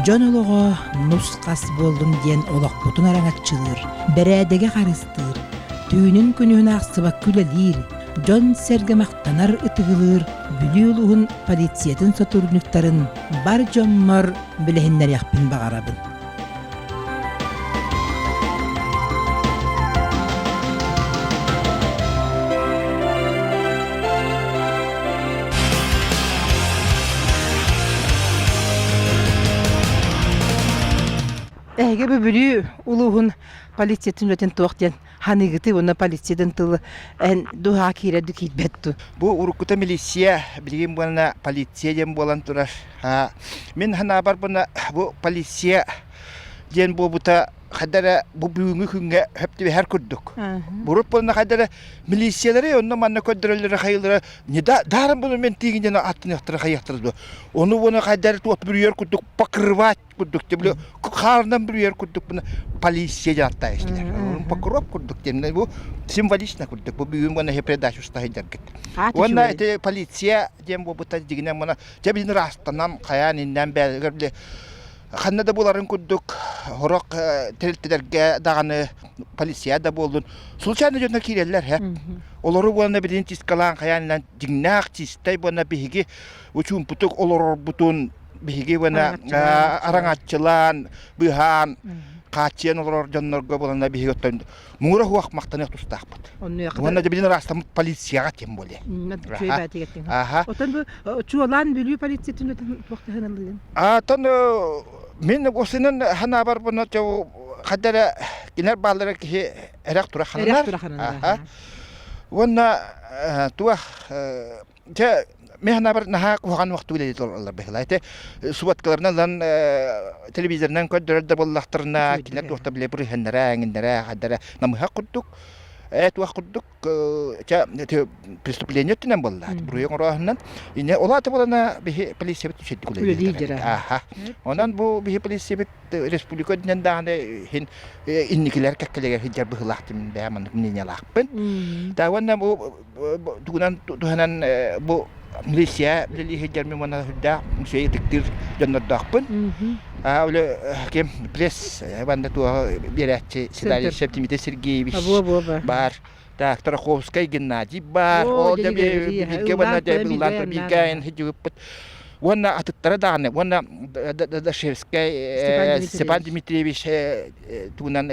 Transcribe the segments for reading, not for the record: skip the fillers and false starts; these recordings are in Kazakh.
Жон олого нус қас болдун ден олақ бұтын араңатчылыр, бәрәдеге қарыстыр, түйінін күнігін ақсыба күлелер, жон сәрге мақтанар ытығылыр, бүлі ұлығын полициятын сотурнықтарын бар жонмар білігінлер яқпын бағарабын. Әйге бүлі ұлығын полициятын өтен тоқтен ханығыты оны полициядан тылы ән дуға кереді кейтбәтті. Бұл ұрыққыта милиция білген бұлана полиция ден болан тұрар. Мен хана бар бұна бұл полиция ден бұл бұта қадара бұл бүгінгі күнге хөпті бәр күрдік. Бұрып бұлана қадара милициялары оны манна көдірілері қайылары не дарын бұны мен тегінден аттын яқтыры қаяқтырды. Оны бұны қадары туат бір ер күрдік, покрывать күрдік деп қарынан бір ер күрдік бұны полиция жатта ешілер. Покров күрдік деміне бұл символично күрдік. Бұл бүгін бұны хепредаш ұстағын жаргет. Оны әте полиция дем бұл бұта дегінен бұны жабізін растанам қаянынан бәлгірлі Ханнада буларын күрдік, хорақ тәрілтілерге дағаны полиция да болдың. Случайно жөндер керелер, олары болана бірден тискалан қаянынан жіңнақ тистай болана бігіге өчуін бұтық олар бұтын бігіге болана араңатчылан, бұған, қатчен олар жөндерге болана бігіге өттайынды. Мұңыра хуақ мақтаны тұстақ бұд. Оны да бірден растамы полицияға тем боле. Отан бұл чуалан білі полициятын өтін тоқтағын алдығын? Мен осының хана бар бұны қадары кенер балары кеше әрақ тұра қанынар. Оны туа мен хана бар наға қоған уақыты өледі олар бәхілі. Субаткаларынан телевизорынан көддірді боллақтырына кенер тоқта біле бұры хәннара, әңіндара, қадары намыға құддық. Это вахудук преступление тенем было. Бруен рахнан. И не олата была на бихе полиция битушет куле. Ага. Онан бу бихе полиция бит республика днен дане хин инникилер каккелер хиджар бихлахтим бяман миня лахпен. Та ванна бу туган бу милиция лили хиджар мимана худда мусей диктир жаннат дахпен. Оле кем пресс ванна туа беречи Сидали Септимите Сергеевич бар. Так, Тараховская Геннадий бар. О, дебе ванна дебе лантер бигайн хиджупет. Ванна атарадане, ванна Дашевская Степан Дмитриевич тунан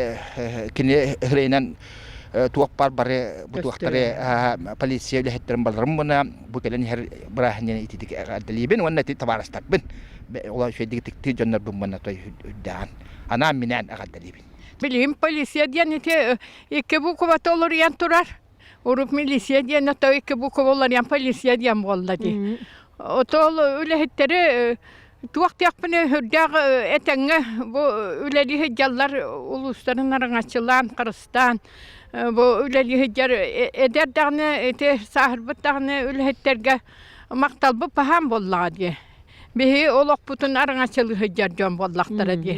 кине хренан туаппар баре бутуахтаре полиция лехтерм балрамына букелен хер брахнен итидик адалибен ванна табарастабен. Олар шейдегі тікті жондар бұмбана той үддән. Ана менен ағадалибін. Білім полиция ден екі бұқыват олар ян тұрар. Ұрып милиция ден ата екі бұқыв олар ян полиция ден болады. Отол үләхеттері туақты яқпыны үрдәғ әтәңі үләлі хеджалар ұлыстарын араңатшылан, Қырыстан. Үләлі хеджар әдердағыны, сағырбыттағыны үләхеттерге мақталбы пахам болады. Беһи олоқ бутун араңачылығы жаржон боллақтары де.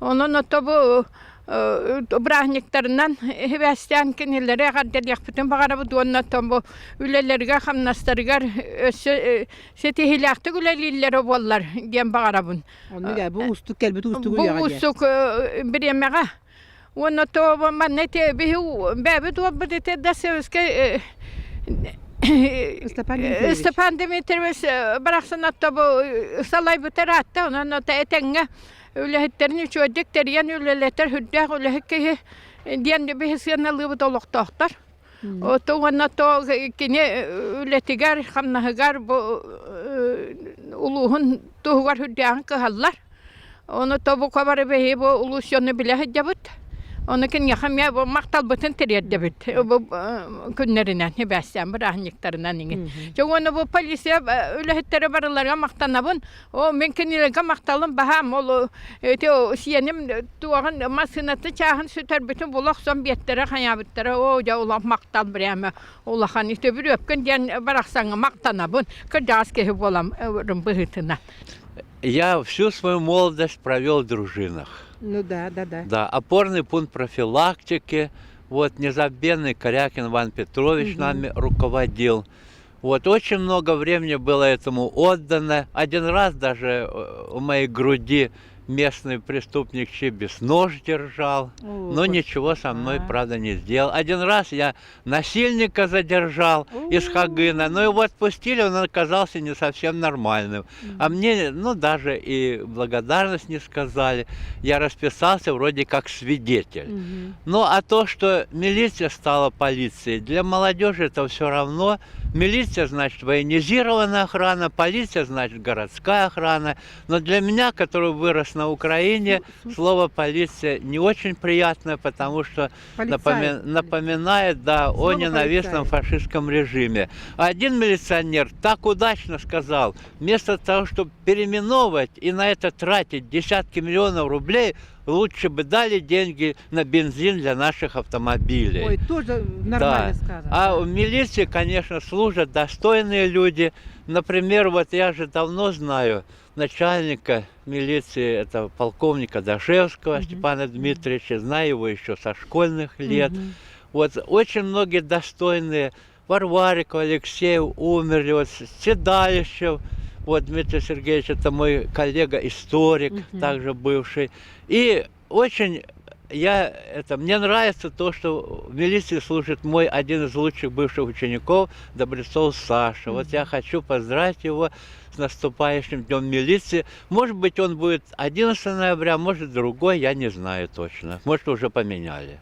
Onun otobu брахниктарынан хевестен кенелері ғардерлек бүтін бағарабы дуанна tombu үлелерге хамнастарығар сетихиляқты үлелілері боллар ген бағарабын. Бұл ұстық кәлбіті ұстығы Бұл ұстық біремеға. Оны тобу маннете беһи бәбі дуабы дете дәсевіске Степан Дмитриевич барақсын атты салай бұтыр атты, онын ота әтәңі үләхеттерін үшөдіктерген үлелеттер хүддәқ үләхекке дейінді бейсген алығы толықтақтар. Оты оны кене үләтігер, қамнағығар ұлығын тұғығар хүддәғын қығалар. Оны тобу қабары бейі ұлысыны біләхет жабыт. Onu kin yaxam ya maqtal bütün teriyade bit. Bu günlerinden hebesem bir ahniktarından ingi. Çünkü onu bu polisiye ülhetleri barılarga maqtanabın. O mümkünlüğe maqtalın baham olu te o siyenim tuğan masinatı çağın süter bütün bulaq son biyetlere hayabitlere o ja ulan maqtal bireme. Ulan işte bir öpkün diyen baraqsanı maqtanabın. Kırdas ki bolam rımbıhıtına. Я всю свою молодость провел в дружинах. Ну да. Да, опорный пункт профилактики. Вот незабвенный Корякин Иван Петрович нами руководил. Вот очень много времени было этому отдано. Один раз даже у моей груди местный преступник Чибис нож держал, но ничего со мной, правда, не сделал. Один раз я насильника задержал из Хагына, но его отпустили, он оказался не совсем нормальным. А мне, даже и благодарность не сказали. Я расписался вроде как свидетель. Ну, а то, что милиция стала полицией, для молодежи это все равно. Милиция, значит, военизированная охрана, полиция, значит, городская охрана. Но для меня, который вырос на Украине, слово «полиция» не очень приятное, потому что напоминает, о ненавистном фашистском режиме. Один милиционер так удачно сказал, вместо того, чтобы переименовывать и на это тратить десятки миллионов рублей, лучше бы дали деньги на бензин для наших автомобилей. Ой, тоже нормально сказано. А в милиции, конечно, служат достойные люди. Например, вот я же давно знаю начальника милиции, это полковника Дашевского Степана Дмитриевича, знаю его еще со школьных лет. Вот очень многие достойные. Варвариков, Алексеев умерли, вот Седалищев. Вот Дмитрий Сергеевич, это мой коллега-историк, также бывший. И очень мне нравится то, что в милиции служит один из лучших бывших учеников, Добрецов Саша. Вот я хочу поздравить его с наступающим Днем милиции. Может быть, он будет 11 ноября, может, другой, я не знаю точно. Может, уже поменяли.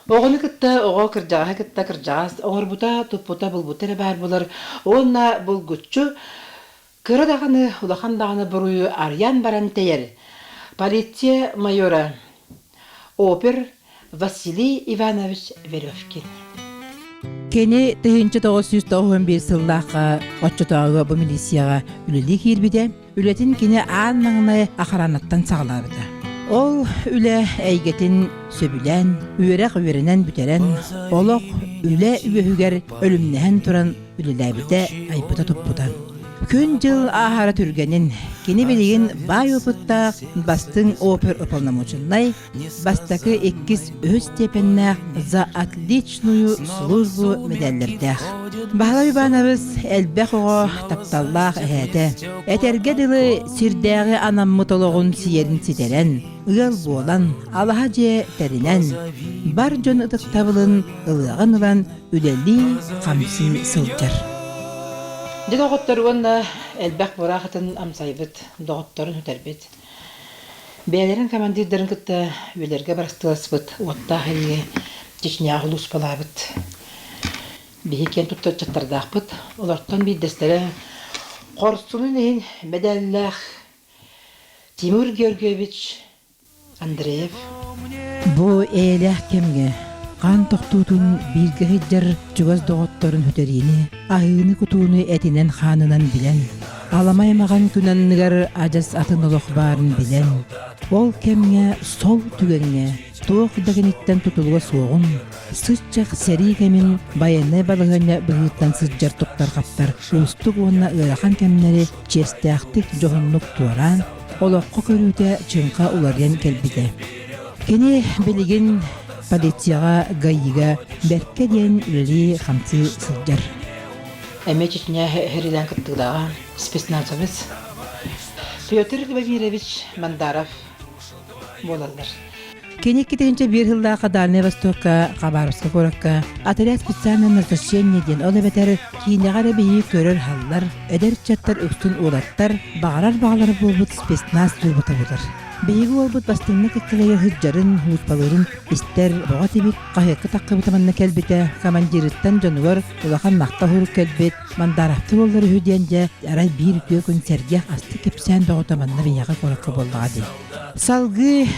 Оғыны кітті, оға кіржаға кітті кіржағыз, оғырбұта, тұппұта, бұлбұта рәбәр бұлар. Онна бұл күтчі, кірі дағаны, ұлақан дағаны бұруы ариян баран тәйір. Полиция майора опер Василий Иванович Веревкин. Кені 1991 сыллаққа отчытауы бұл милицияға үлілі кейірбіде, үлетін кені аң маңынай ақаранаттан сағылабыды. Ол үле әйгетін сөбілән, үйерек үйерінен бүтерен, олық үле үйегер өлімнән тұран үліләбіде айпыта тұппыда. Күн жыл ахара түргенін, кені білеген бай опыттақ бастың опер уполномоченный, бастакы 2 степеннәқ за отличную службу медаллердәқ. Бағлай банабыз әлбәқ оға тапталлақ әйәті. Әтерге дылы сирдәғі анаммытолығын сиерін ситерен, ұял болан, алаға же тәрінен, бар жон ұдық табылын ұлығын ұлан үлелі қамсын сылжар. Дед оғыттаруын әлбәқ бұрақытын амсайбыт, доғыттарын өтербет. Бәлерін командирдарын күтті өлерге барыстығысбыт, отта ғайы Чечняғы ұлыс балабыт. Бейкен тұтты чаттардақпыт, оларттан бейдестері Қорсунын ең медаллах Тимур Георгиевич Андреев. Бұ әләқ кемге қан тоқтуутун бирге хиджар чугас доғоттарын хөтерини, айыны кутууну этинен ханынан билен, аламай маған күнанныгар ажас атын олық барын билен, ол кемге сол түгенге, тоқ дагениттен тутулуға соғын, сыччақ сәрі кемін байыны балығыны бұғыттан сычжар тоқтар қаптар, ұстық онына ұрақан кемнері честіқтік жоғынлық туаран, олыққы көруде чыңқа уларен келбіде. Кені білеген полицияға гайыға бәрке дейін үлі қамсы сылжар. Әме Чечня хәриден күттігдағы спецназовец Петр Владимирович Мандаров болалар. Кенек кетенче бір жылдағы Дальний Востокка, Хабаровска коракка, отряд специальное назначение ден олы бәтер кейінеғары бейі көрір халлар, әдер чаттар өкстін олаттар, бағалар болбыт спецназ тұрбыта болар. Бейгі олбыт бастыңны кеккелеге хыджарын, хуспалырын, істер боға тебет, қайықы таққы бұтаманна кәлбеті, командиріттен жонуғар, олақан мақта хұры кәлбет, мандарафтыр олары хүденде, арай бір көкін сәргеқ асты кепсән боғытаманна бейяға кораққа болдыға дей. Салғы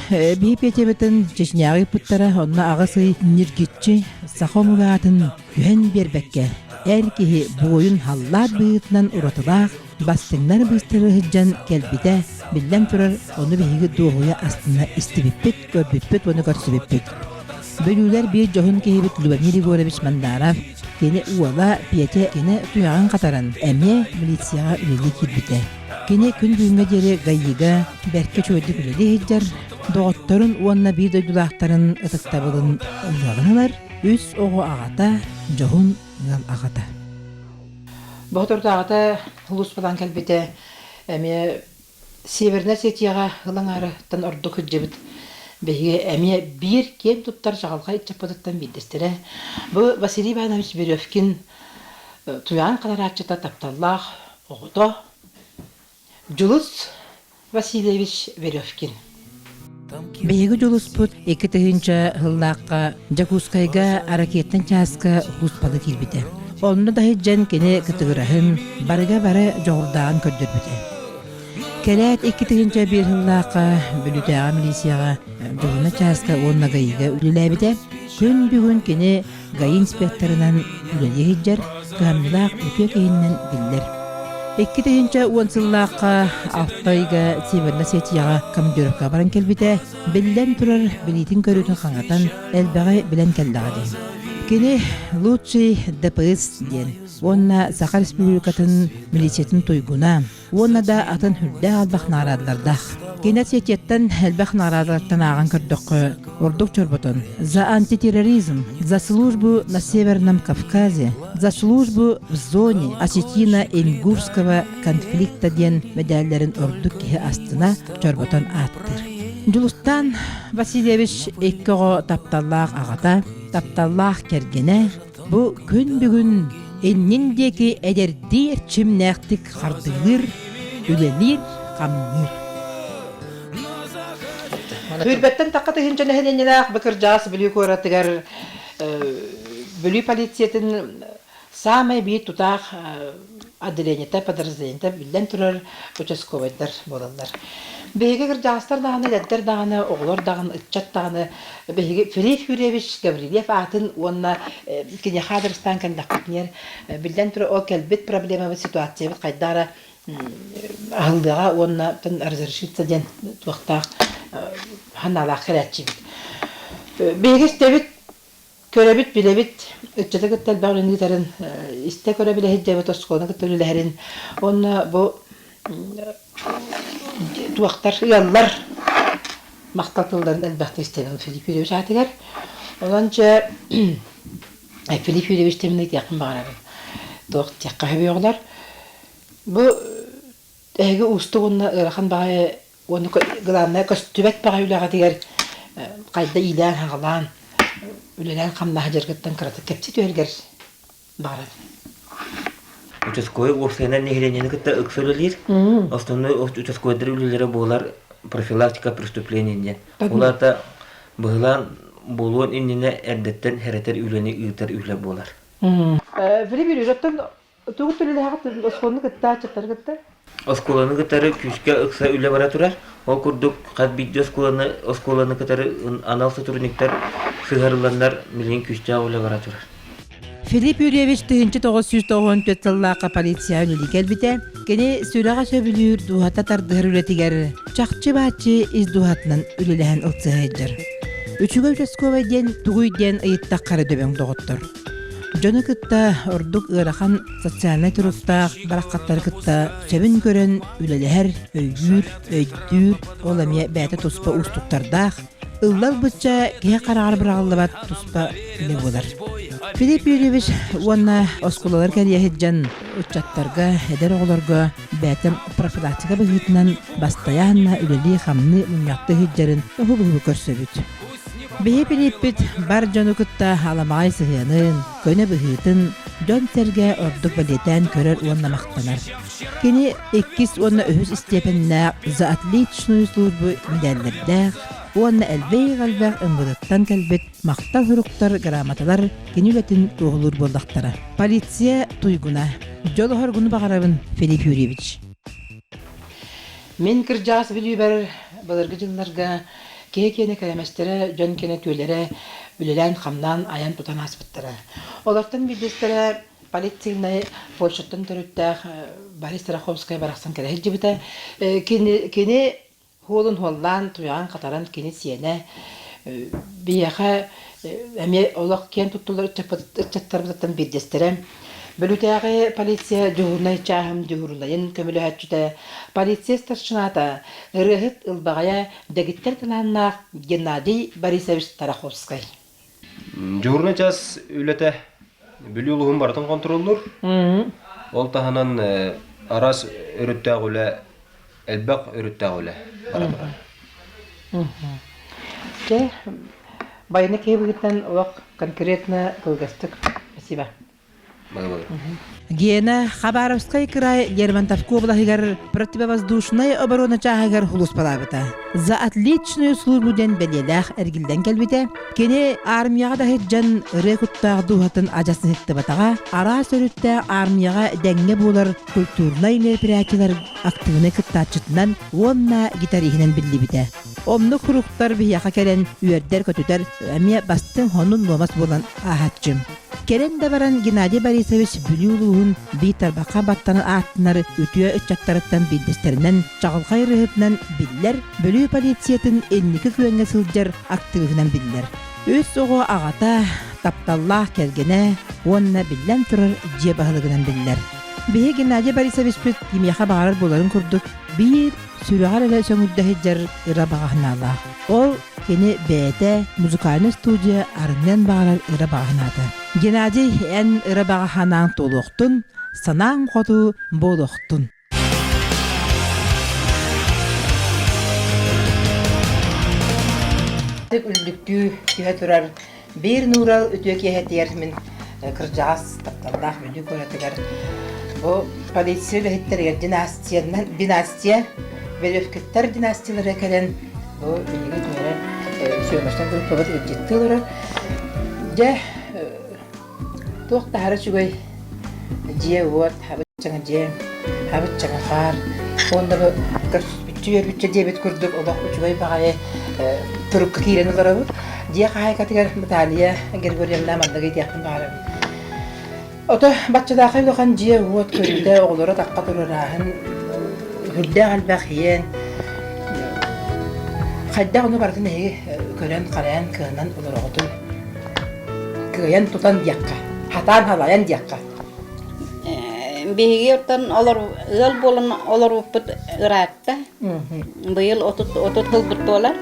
бейіп етебетін Чечняғы пұттара онна ағысы нергетчі сақомығатын үйен бербәкке. Әркеге бойын халлар бұйытынан ұратылақ, бастыңнар бұстыры хыджан кәлбеті, білден тұрар оны бейгі доғуя астына істібіппет, көрбіппет, оны көрсібіппет. Бөлілер бір жоғын кейбіт Лубани Григорьевич Мандаров, кені уала пиете кені тұяғын қатаран, әме милицияға үлелі келбіті. Кені күн бүгінгі дері ғайыға бәрке чөйді күлелі хеджар, доғыттарын уанна бір дөйдулақтарын ұтықтабылын ұлғағынылар, өз оғы ағата, жоғын ғал ағата. Бохтордагыта хулус балан келбите эме Северная Осетияга ылаңарытын ордук хүджебит. Беге эме бир кем туттар жагалга ичаппаттан бидестере. Бу Василий Иванович Веревкин туян каларачыта тапталлах огото. Жулус Васильевич Веревкин. Беге жулус пут 2-нче хыллакка Жакускайга аракеттен часка хуспалы килбите. Онны да хеджен кене кытыгырахын барга бары жогурдаан көрдөрбүтэ. Келет 2-нче бир хыллакка бүлүтәгә милицияга жолуна часка онна гайга үлеләбите. Күн бүгүн кене гай инспекторынан үлеле хеджер гамлак үтө кейиннен биллер. 2-нче уонсыллакка Алтайга Северная Осетияга командировка баран келбите. Биллен турар билитин көрүтүн хаңатан элбәгә белән келдәгәди. Кене лучший ДПС ден. Онна Саха Республикатын милициясын тойгуна. Онна да атын хүрдә албах нарадылардах. Кене сететтен элбах нарадылардан аган көрдөк ордук чорботон. За антитерроризм, за службу на Северном Кавказе, за службу в зоне Осетино-Ингушского конфликта ден медальлерин ордук кихи астына чорботон аттыр. Жулустан Васильевич эккого тапталлах агата, тапталлах кергене, бу күн бүгүн энниндеки эдердир чимнэхтик хардыгыр, үлелир, камныр. Хүрбеттен таққаты хинчаны хеленелах бакыр жас бүлі көратыгар бүлі полициятын самай бейт тутақ отделениета, подразделениета билден турар участковайдар болалар. Беге жастар дағаны, дәттер дағаны, оғылар дағаны, ытчат дағаны, беге Филипп Юрьевич Гаврилев атын, онна кене Хадырстан кәндаққытнер, билден турар о кәлбет проблема ситуация бит қайдара ағылдыға онна разрешиться ден туақтақ ханалақ қырәтші бит. Беге стебит, көрәбит, билебит, ытчаты кіттәл бағылын гитарын, исте көрә биле хеджәбі тосқоны кіттөлілерін, онна бұл туақтар, ұяллар мақталтылдарын әлбәқті істеген Филипп Юрьевич атығар. Оланча Филипп Юрьевич темінді яқын бағарабын. Тоқ тияққа хөбей оғылар. Бұл әйгі ұсты онына ұрақан бағай, оны ғыланына көстүбәт бағай үліға дегер қайда илән, хағылан, үлелән қамнаға жергіттен қыраты кәпсі түйелгер бағарабын. Участковый орсайнан нехеленені кітті үксөлілер. Основной участковыдар үлелері болар профилактика преступлениен. Оларда бұғылан болуын иннені әрдеттен әретер үлені үйітер үйлі болар. Филипп Юрьевич, оттан туғыт үлелі хағыт осколыны кітті, ачаттар кітті? Осколаны кітары күшке үкса үйлі бара тұрар. Ол күрдік қад бейді осколаны кітары анал сотрудниктар сығарыландар милин күште үйлі бара тұрар. Филипп Юрьевич 1994 жыллаqa полиция үлі келбіте, кені сүраға сөбілер дуғата тардығыр үлетігер, чақчы бачы из дуғатынан үліліген ұлтсығайдыр. Үчігі участковай ден, туғуй ден ұйыттақ қары дөбен доғыттыр. Жоны кытта ордук ырахан социальный туруфтақ, бараққаттар кытта сөбін көрін үлілігер, өйгүр, өйдүр, оламия бәті тұспа ұстықтардақ, ыллал бұтча кеге қарағар бірағылыбат тұспа үлі болар. Филипп Юрьевич онна осколалар кәрия хеджан учаттарға, әдер оғыларға бәтім профилактика бұғытынан бастаяғына үлелі қамны мұнyaқты хеджарын ұғы-бұғы көрсөбіт. Бейе Филиппит бар жону күтта аламағай сығыянын, көне бұғытын, жон сәрге ордық балетен көрер онна мақтанар. Кені 2 онна өз істепенна за отличную службу медаллердәқ, онна әлбей-ғалбәқ ұңғыдықтан кәлбет мақтал ғырықтар грамоталар кенілетін оғылыр болдақтара. Полиция туйгуна. Жолы ғырғыны бағарабын Филипп Юрьевич. Мен кіржас білі бәрір балырғы жылларға кене кәлеместері, жон кене төйлері, үлелән қамнан аян тұтан аспыттары. Олақтан білдестері полицияны Польшаттан түріттәқ Борис Страховская барақсан кәрі жібіті. Кене холын холлан, туян қатаран кене сиене бияға әме олақ кен тұттылар үтчаттарбызаттан білдестері. Бөлүтәгы полиция жугурнай чахым жугурлайын көмөлө хатчыта полиция старшината рыгыт ылбагая дегиттер таланна Геннадий Борисович Тараховский. Жугурнай час үлете бүлү улугун бартын контролдур. Ол таһанан арас өрүттәгүле, элбак өрүттәгүле. Те байны кебегиттен олақ конкретно кылгастык. Спасибо. Гена Хабаровская край Лермонтовская областьгар противовоздушная оборона чагагар хулус палабыта. За отличную службу ден белелах эргилден келбите. Кене армияга да хеджан рекуттаг духатын ажасын хетте батага. Ара сөрүттә армияга дәңге булар культурный мероприятиялар активны кыттачытынан онна гитарихинен билли бите. Омны хуруктар бияка келен үердер көтүтер әмия бастын хонун ломас болан ахатчым. Керен де баран Геннадий Борисович Бүлюлуғын бейтар бақа баттаны артынары өтуе үтчаттарыттан билдестерінен, чағылқай рыхытынан биллер, бөлі полициятын элнікі көңе сылджар активығынан биллер. Өз оғы ағата, тапталлах келгене, онына биллен тұрар же бағылығынан биллер. Бейі Геннадий Борисович пөт емеха бағарар боларын күрдік, бейір сүріғар әлі сөңілді жар ыра бағағынала. Ол кені бәйті музыкальный студия арыннен бағарар ыра бағынады. Геннадий ән ыра бағаханаң толуқтын, санаң қоту болуқтын. Үлдіктүү күйе тұрар бір нұрал өтуе кейхеттер мен кіржағас тапталдақ мүлі көретігер. Бұл полиция бәйттергер династия, бәлөфкеттер династиялары кәлен бұл бейгі көре сөймаштан көріп көбіт өтетті олары. Де тоқтары жүгей же от, хабыт жаңа же, хабыт жаңа қар. Онда бұл бүтче дебет көрдік, олақ жүгей бағайы тұрыққа кейлені олары бұл. Де қағай кәтігер Наталия Григорьевна мандығы етияқтың бағары. Ота батчадағы үліған же от көрді, оғылары таққа тұрырағын, хүрді қалбақ ен. Қайда оны бардың әйі көрен қараян кығынан олар оғытын. Кығаян тұтан дияққа, хатан халаян дияққа. Беги оттан олар ыл болын олар уппут ыраатта. Быйыл отут хылбыт болар.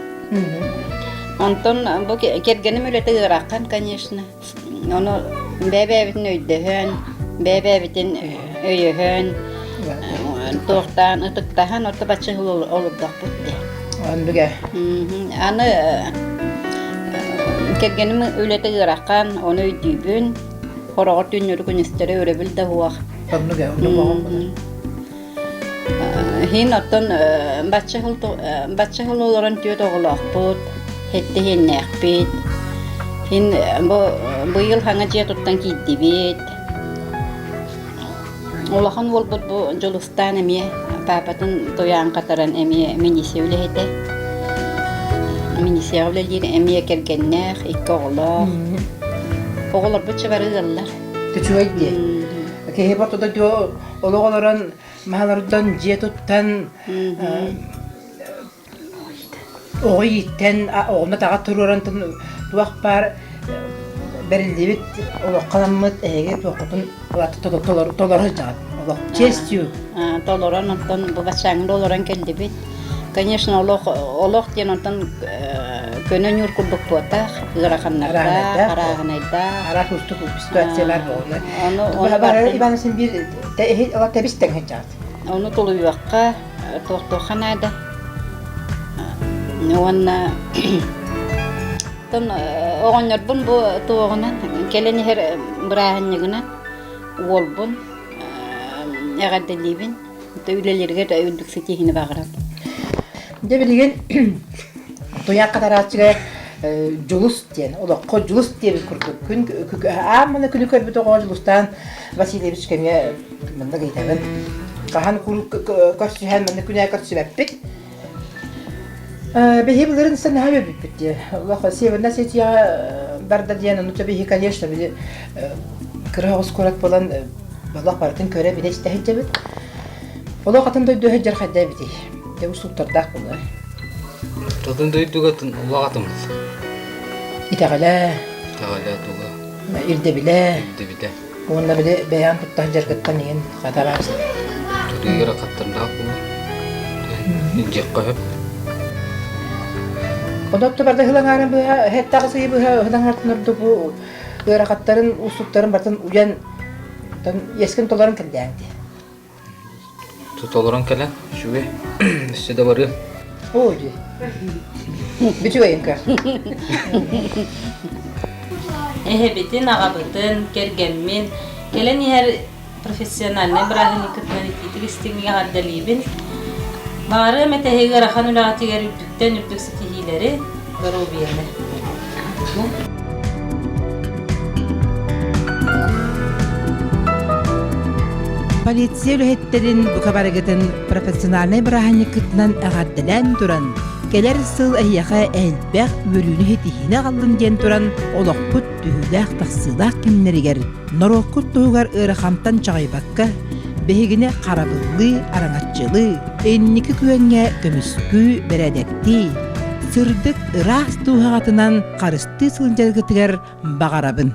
Онтон бу кергеним үлете ыраккан, конечно. Оны бәбәбитин өйдөһөн, бәбәбитин өйөһөн, тоқтан ытыктахан отта бачы олубдак бутте. Андыга. Аны кергеним үлете ыраккан, оны өйдүбүн, хорогор түннөрү күнүстөрү өрөбүл да хуак. Андыга. Хин оттон бачы хыл олорон түйөт оголоокпут, хетте хеннэкпит. Хин быйыл хаңа жия туттан кийдибит. Олахан болбут бу жолустан эмие папатын тоян катаран эмие минисе үлехете. Минисе үлелир эмие кергеннэх, икки оголоох. Оголор бычы барыгаллар. Түчүгайди. Кеһе бартыда дөө ологолорон махалардан жия туттан ойиттен оғына таға тұрурантын туақ бар бәрілдебет олақ қаламмыт әйге туақытын толары жағад. Олақ честью. Толоран онтан бұл бачаңын оларан келдебет. Конечно, олақ ден онтан көнен юр күрдік туатақ, ғырақаннарда, қарағынайда. Ара тұстық ситуациялар болды. Бары ибанысын бір тәбістен жағад. Оны толуйуаққа тоқтоқанада. Онна тон оғоннорбун бу тоғынан келени хер бырахыннигынан уолбун эгадделибин төйлелерге өйдүк сетихини багырап. Дебилген тояққа таратчыга жулус ден, олаққа жулус деп күрдік. Күн амына күні көрбіт оға жулустан Васильевич кеме мында кейтабын. Қахан көрсіген мында күні көрсі бәппет. Бехи бұларын сән хәбе бітті. Олаққа севірна сетия барда диян, ұнытса бехи, конечно, білі кірағыз көрат болан Олақ бардың көрі біле істәхін жабыт. Олақ атын дойдуға жар қайда біті. Де ұсылтардақ бұлы. Татын дойдуға олақ атымыз. Итағала. Итағала туға. Ирде біле. Ирде біле. Онна біле бәян тұттақ жарғыттан еген қада барсын. Түрегер ақаттырындақ бұлы. Инжек қойып. Одотты барда хылаңарын бұға, хәттағы сыйы бұға хылаңартын ұрды бұ ұрақаттарын, ұстықтарын бартын ұян Ескін толарын кілдәңді. Tutuluran kelen şuve. Size varı. Ой, bütün ayınka. Bitin ağabıtın, kergemmin. Gelen her profesyonelne bırakın yıkıtları tiristin yağardalibin. Varı metehe garahan ulağatı yarıbdükten übdük sıkihileri garu biyene. Полиция үлэһэттерин бу кабарыгытын профессиональный быраханныкытынан аҕардалан туран, келер сыл эйяха элбэх үөрүүнү хетиһине галлын диэн туран олохпут түһүүлээх тахсыылаах кимнеригер нороккут туһугар ырахамтан чаҕайбакка бэһигине харабыллы, араңаччылы, энники күөҥҥэ көмүскүү бэрэдэкти, сырдык ыраас туһаҕатынан харысты сылдьаргытыгар багарабын.